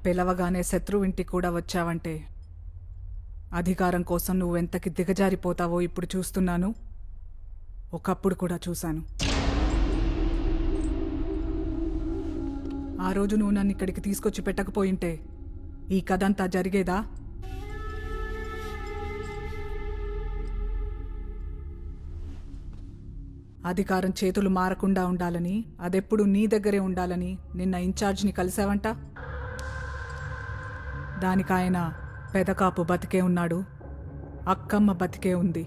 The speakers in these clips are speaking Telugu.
పిలవగానే శత్రువింటికి కూడా వచ్చావంటే అధికారం కోసం నువ్వెంతకి దిగజారిపోతావో ఇప్పుడు చూస్తున్నాను. ఒకప్పుడు కూడా చూశాను. ఆ రోజు నువ్వు నన్ను ఇక్కడికి తీసుకొచ్చి పెట్టకపోయింటే ఈ కథంతా జరిగేదా? అధికారం చేతులు మారకుండా ఉండాలని, అదెప్పుడు నీ దగ్గరే ఉండాలని నిన్న ఇన్ఛార్జ్ని కలిసావంట. దానికాయన పెదకాపు బతికే ఉన్నాడు, అక్కమ్మ బతికే ఉంది,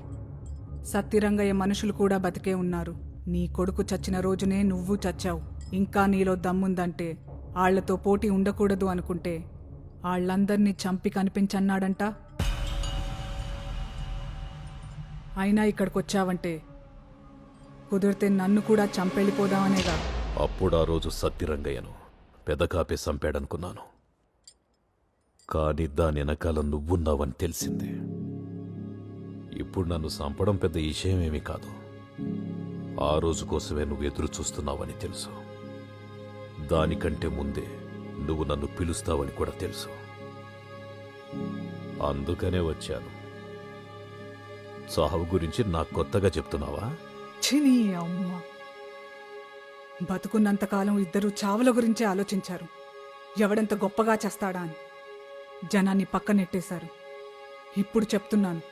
సత్తిరంగయ్య మనుషులు కూడా బతికే ఉన్నారు. నీ కొడుకు చచ్చిన రోజునే నువ్వు చచ్చావు. ఇంకా నీలో దమ్ముందంటే, ఆళ్లతో పోటీ ఉండకూడదు అనుకుంటే ఆళ్లందర్నీ చంపి కనిపించన్నాడంట. అయినా ఇక్కడికొచ్చావంటే కుదిరితే నన్ను కూడా చంపెళ్ళిపోదామనేగా. అప్పుడు ఆ రోజు సత్తిరంగయ్యను పెదకాపే చంపాడనుకున్నాను. కానీ దాని వెనకాల నువ్వున్నావని తెలిసింది. ఇప్పుడు నన్ను చంపడం పెద్ద విషయమేమీ కాదు. ఆ రోజు కోసమే నువ్వు ఎదురు చూస్తున్నావని తెలుసు. దానికంటే ముందే నువ్వు నన్ను పిలుస్తావని కూడా తెలుసు. అందుకనే వచ్చాను. చావు గురించి నాకు కొత్తగా చెప్తున్నావా? చిని అమ్మ, బతుకున్నంతకాలం ఇద్దరూ చావుల గురించే ఆలోచించారు. ఎవడంత గొప్పగా చేస్తాడా అని జనాన్ని పక్కనెట్టేశారు. ఇప్పుడు చెప్తున్నాను,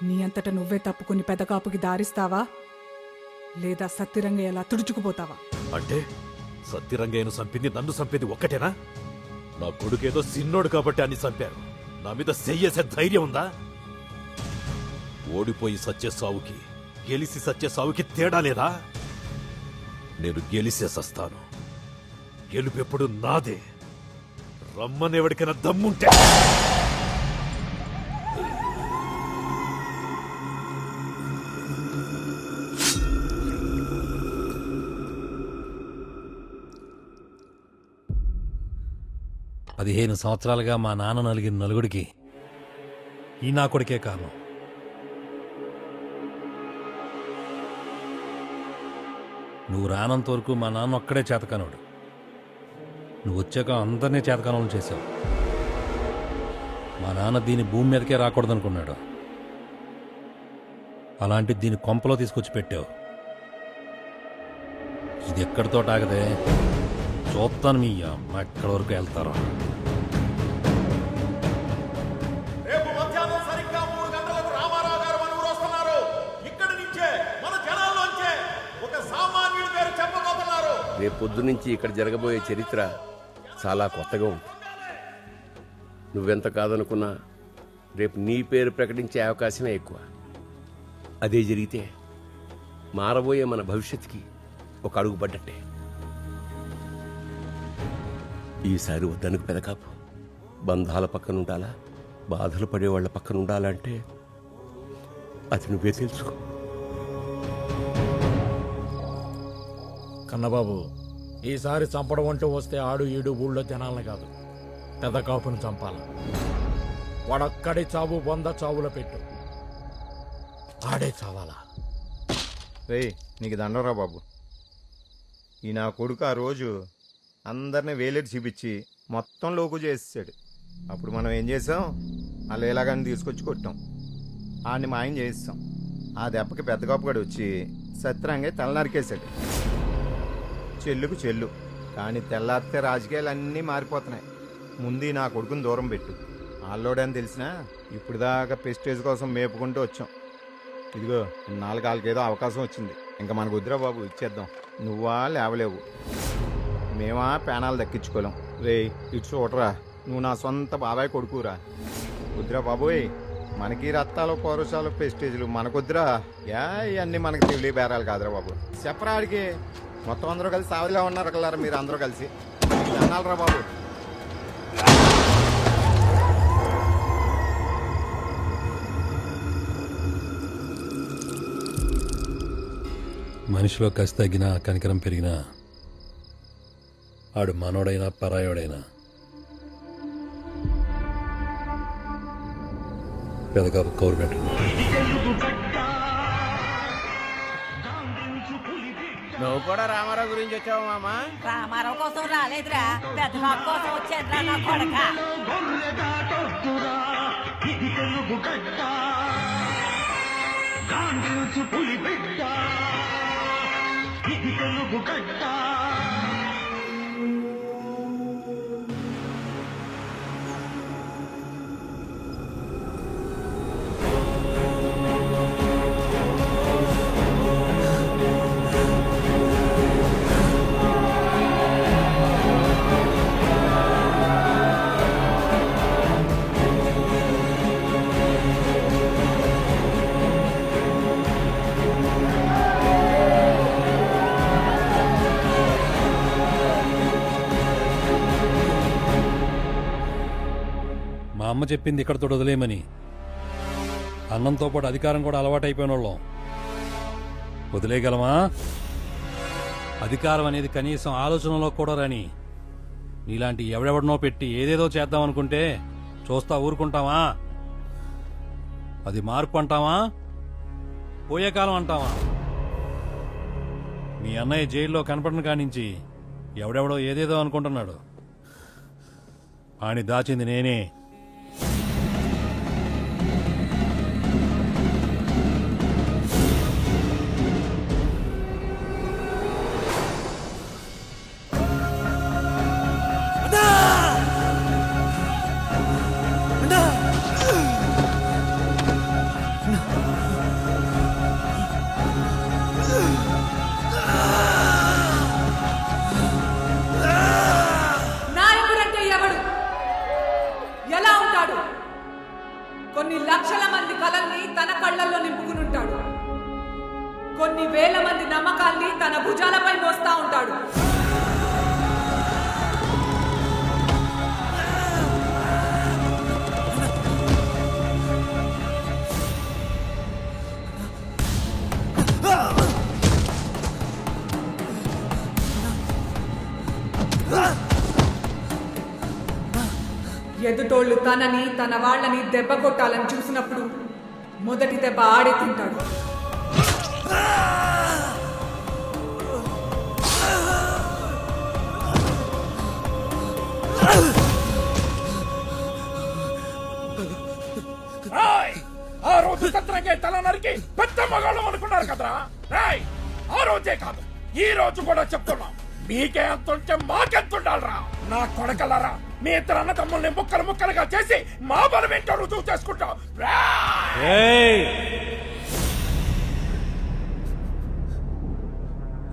నీ అంతట నువ్వే తప్పుకుని పెదకాపుకి దారిస్తావా, లేదా సత్తిరంగయ్య ఎలా తుడుచుకుపోతావా? అంటే సత్తిరంగయ్యను చంపింది నన్ను చంపేది ఒక్కటేనా? నా కొడుకేదో సిన్నోడు కాబట్టి అని చంపారు. నా మీద చెయ్యేసే ధైర్యం ఉందా? ఓడిపోయి సచ్చే సావుకి, గెలిసి సచ్చే సావుకి తేడా లేదా? నేను గెలిసే సస్తాను. గెలుపెప్పుడు నాదే. రమ్మని ఎవరికైనా దమ్ముంటే. పదిహేను సంవత్సరాలుగా మా నాన్న నలిగిన నలుగుడికి ఈ నా కొడుకే కారణం. నువ్వు రానంత వరకు మా నాన్న ఒక్కడే చేతకానోడు. నువ్వు వచ్చాక అందరినీ చేతకానం చేశావు. మా నాన్న దీని భూమి మీదకే రాకూడదనుకున్నాడు. అలాంటి దీని కొంపలో తీసుకొచ్చి పెట్టావు. ఇది ఎక్కడితో ఆగదే, చూస్తాను మీ అమ్మ ఎక్కడి వరకు వెళ్తారో. రేపు పొద్దునుంచి ఇక్కడ జరగబోయే చరిత్ర చాలా కొత్తగా ఉంది. నువ్వెంత కాదనుకున్నా రేపు నీ పేరు ప్రకటించే అవకాశమే ఎక్కువ. అదే జరిగితే మారబోయే మన భవిష్యత్తుకి ఒక అడుగు పడ్డట్టే. ఈసారి వద్దనుకు పెదకాపు. బంధాల పక్కన ఉండాలా, బాధలు పడేవాళ్ల పక్కన ఉండాలంటే అది నువ్వే తెలుసుకో. కన్నబాబు, ఈసారి చంపడం అంటూ వస్తే ఆడు ఈడు ఊళ్ళో జనాలని కాదు, పెదకాపును చంపాల. వాడక్కడి చావు 100 చావుల పెట్టు. ఆడే చావాలా? రే, నీకు దండరా బాబు. ఈ నా కొడుకు ఆ రోజు అందరినీ వేలెట్టి చూపించి మొత్తం లోకు చేసేసాడు. అప్పుడు మనం ఏం చేసాం? అలా ఎలాగని తీసుకొచ్చి కొట్టాం. ఆడిని మాయం చేయిస్తాం. ఆ దెబ్బకి పెద్ద కాపుగాడు వచ్చి సత్రంగా తల నరికేశాడు. చెల్లుకు చెల్లు. కానీ తెల్లారితే రాజకీయాలు అన్నీ మారిపోతున్నాయి. ముందు నా కొడుకుని దూరం పెట్టు. ఆల్లోడని తెలిసినా ఇప్పుడు దాకా ప్రెస్టేజ్ కోసం మేపుకుంటూ వచ్చాం. ఇదిగో 4 ఏదో అవకాశం వచ్చింది. ఇంకా మనకు వద్దురా బాబు, ఇచ్చేద్దాం. నువ్వా లేవలేవు, మేమా పేనాలు దక్కించుకోలేం. రే ఇటు చూడరా, నువ్వు నా సొంత బాబాయ్ కొడుకురా. వద్దురా బాబోయ్, మనకి రత్తాలు పౌరుషాలు ప్రెస్టేజ్లు మనకొద్దురా. ఇవన్నీ మనకి తెలియ బేరాలు కాదురా బాబు. చెప్పరాడికి మొత్తం అందరూ కలిసి సావిలా ఉన్నారు కలరా మీరు అందరూ కలిసి అనాలరా బాబు. మనిషిలో కసి తగ్గినా, కనికరం పెరిగినా, ఆడు మనోడైనా పరాయోడైనా పెదకాపు కౌరు పెట్టండి. నువ్వు కూడా రామారావు గురించి వచ్చావు మామా? రామారావు కోసం రాలేదురా, పెద్ద బాబు కోసం వచ్చానురా నా కొడక. మా అమ్మ చెప్పింది ఇక్కడతో వదిలేయమని. అన్నంతో పాటు అధికారం కూడా అలవాటైపోయిన వాళ్ళం వదిలేయగలమా? అధికారం అనేది కనీసం ఆలోచనలో కూడా రాని నీలాంటి ఎవడెవడనో పెట్టి ఏదేదో చేద్దామనుకుంటే చూస్తా ఊరుకుంటావా? అది మార్పు అంటావా, పోయే కాలం అంటావా? మీ అన్నయ్య జైల్లో కనపడిన కానించి ఎవడెవడో ఏదేదో అనుకుంటున్నాడు. ఆని దాచింది నేనే. నాయకుడంటే ఎవడు, ఎలా ఉంటాడు? కొన్ని లక్షల మంది కలల్ని తన కళ్ళల్లో నింపుకునుంటాడు. కొన్ని వేల మంది నమ్మకాల్ని తన భుజాలపై మోస్తా ఉంటాడు. ఎదుటోళ్లు తనని తన వాళ్ళని దెబ్బ కొట్టాలని చూసినప్పుడు మొదటి దెబ్బ ఆడే తింటాడు. ఆ రోజు సత్రంగా తల నరికి పెద్ద మగాళ్ళం అనుకున్నారు కదరా. రాయ్, ఆ రోజే కాదు ఈ రోజు కూడా చెప్తున్నాం, మీకే ఎంతుంటే మాకెంతుండాలరా నా కొడకలరా. మీ ఇద్దరు అన్నదమ్ముల్ని ముక్కలు ముక్కలుగా చేసి మా బలం ఏంటో రుజువు చేసుకుంటాం.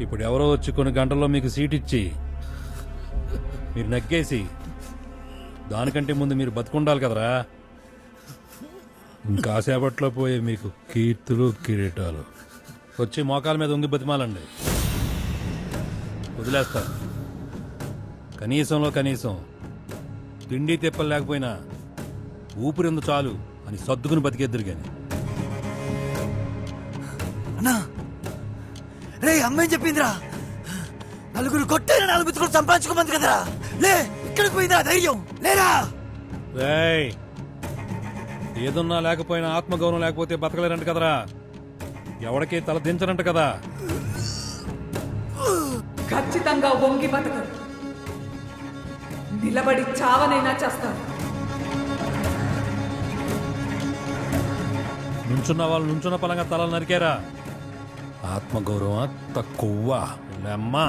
ఇప్పుడు ఎవరో వచ్చి కొన్ని గంటల్లో మీకు సీట్ ఇచ్చి మీరు నగ్గేసి దానికంటే ముందు మీరు బతుకుండాలి కదరా. ఇంకాసేపట్లో పోయే మీకు కీర్తులు కిరీటాలు వచ్చి మోకాల మీద ఉంగి బతిమాలండి. వదిలేస్తా. కనీసంలో కనీసం తిండి తెప్పలు లేకపోయినా ఊపిరిందు చాలు అని సర్దుకుని బతికేద్దరు గాని. అన్నా రే, అమ్మాయి చెప్పిందిరా, నలుగురు కొట్టేరా 4 బితుకులు సంపాదించుకోమంది కదరా. లే, ఇక్కడికి పోయిందా ధైర్యం లేరా? రేయ్, ఏదున్నా లేకపోయినా ఆత్మగౌరవం లేకపోతే బతకలేరంట కదరా. ఎవడికి తల దించరంట కదా. ఖచ్చితంగా వంగి బతకరు, నిలబడి చావనైనా చేస్తారు. నుంచున్న వాళ్ళు నుంచున్న పలంగా తలలు నరికారా. ఆత్మగౌరవం తక్కువ అమ్మా.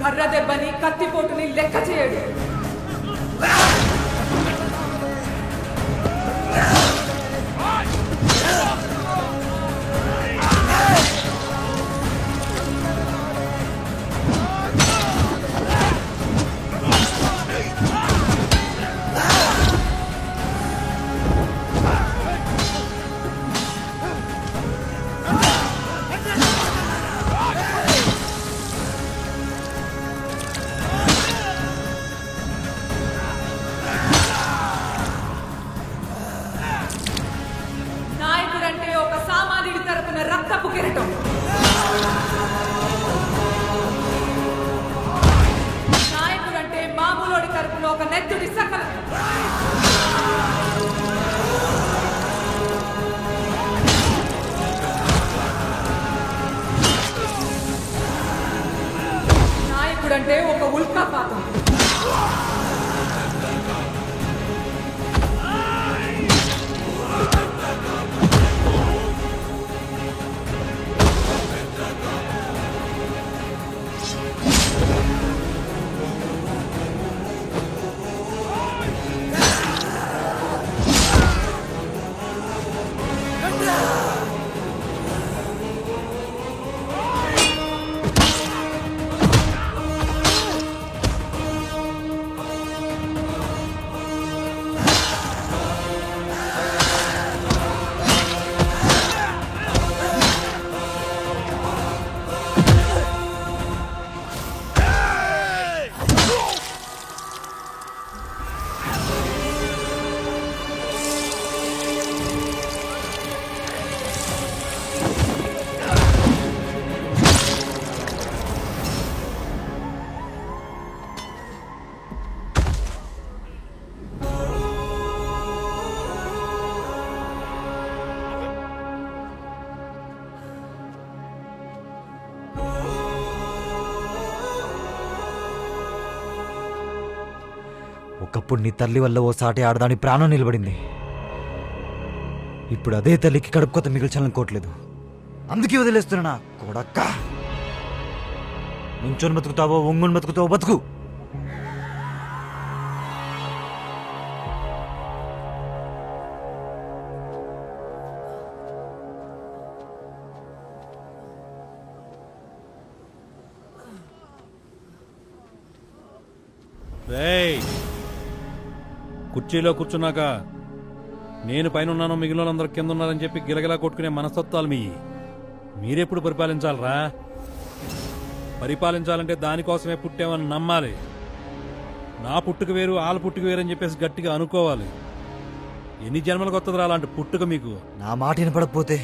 కర్ర దెబ్బని కత్తిపోటుని లెక్క చేయడు. నెత్తుడి సకల నాయకుడంటే ఒక ఉల్కాపాతం. ఒకప్పుడు నీ తల్లి వల్ల ఓ సాటి ఆడదాని ప్రాణం నిలబడింది. ఇప్పుడు అదే తల్లికి కడుపు కొత్త మిగిల్చాలనుకోవట్లేదు. అందుకే వదిలేస్తున్నా కొడక్క. నుంచొని బతుకుతావో ఒంగుని బతుకుతావో బతుకు. రేయ్, కుర్చీలో కూర్చున్నాక నేను పైన ఉన్నాను మిగిలిన వాళ్ళందరూ కింద ఉన్నారని చెప్పి గిలగిలా కొట్టుకునే మనస్తత్వాలు మీరెప్పుడు పరిపాలించాలరా? పరిపాలించాలంటే దానికోసమే పుట్టామని నమ్మాలి. నా పుట్టుక వేరు వాళ్ళ పుట్టుక వేరు అని చెప్పేసి గట్టిగా అనుకోవాలి. ఎన్ని జన్మలకు వస్తుందిరా అలాంటి పుట్టుక మీకు? నా మాట వినపడకపోతే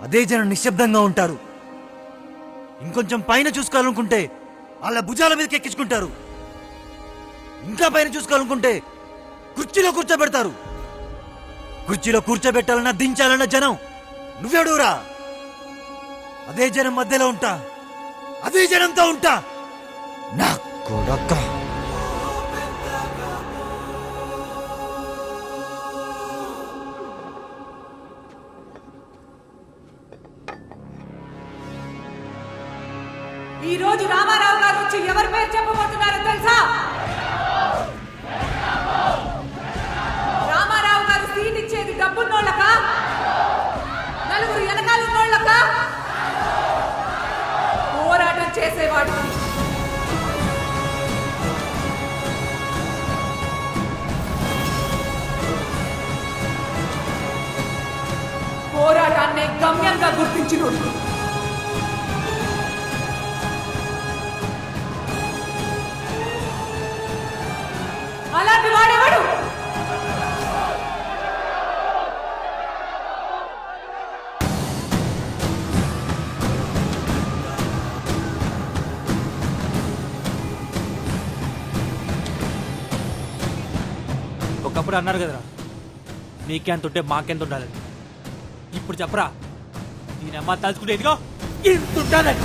అదే జనం నిశ్శబ్దంగా ఉంటారు. ఇంకొంచెం పైన చూసుకోవాలనుకుంటే వాళ్ళ భుజాల మీదకి ఎక్కించుకుంటారు. ఇంకా పైన చూసుకోవాలనుకుంటే కుర్చీలో కూర్చోబెడతారు. కుర్చీలో కూర్చోబెట్టాలన్నా దించాలన్నా జనం నువ్వెడురా? అదే జనం మధ్యలో ఉంటా, అదే జనంతో ఉంటా. నా కొడక్క. ఈ రోజు రామారావు గారు వచ్చి ఎవరి పేరు చెప్పబోతున్నారో తెలుసా? రామారావు గారు సీట్ ఇచ్చేది డబ్బున్నోళ్ళక, నలుగురు వెనకాలన్నోళ్ళక, పోరాటం చేసేవాడు. పోరాటాన్ని గమ్యంగా గుర్తించినోడు. అలాంటి వాడేవాడు ఒకప్పుడు అన్నారు కదరా, నీకెంత ఉంటే మాకెంత ఉండాలని. ఇప్పుడు చెప్పరా, నేనమ్మా తలుచుకుంటే ఇదిగో ఇంత ఉండాలని.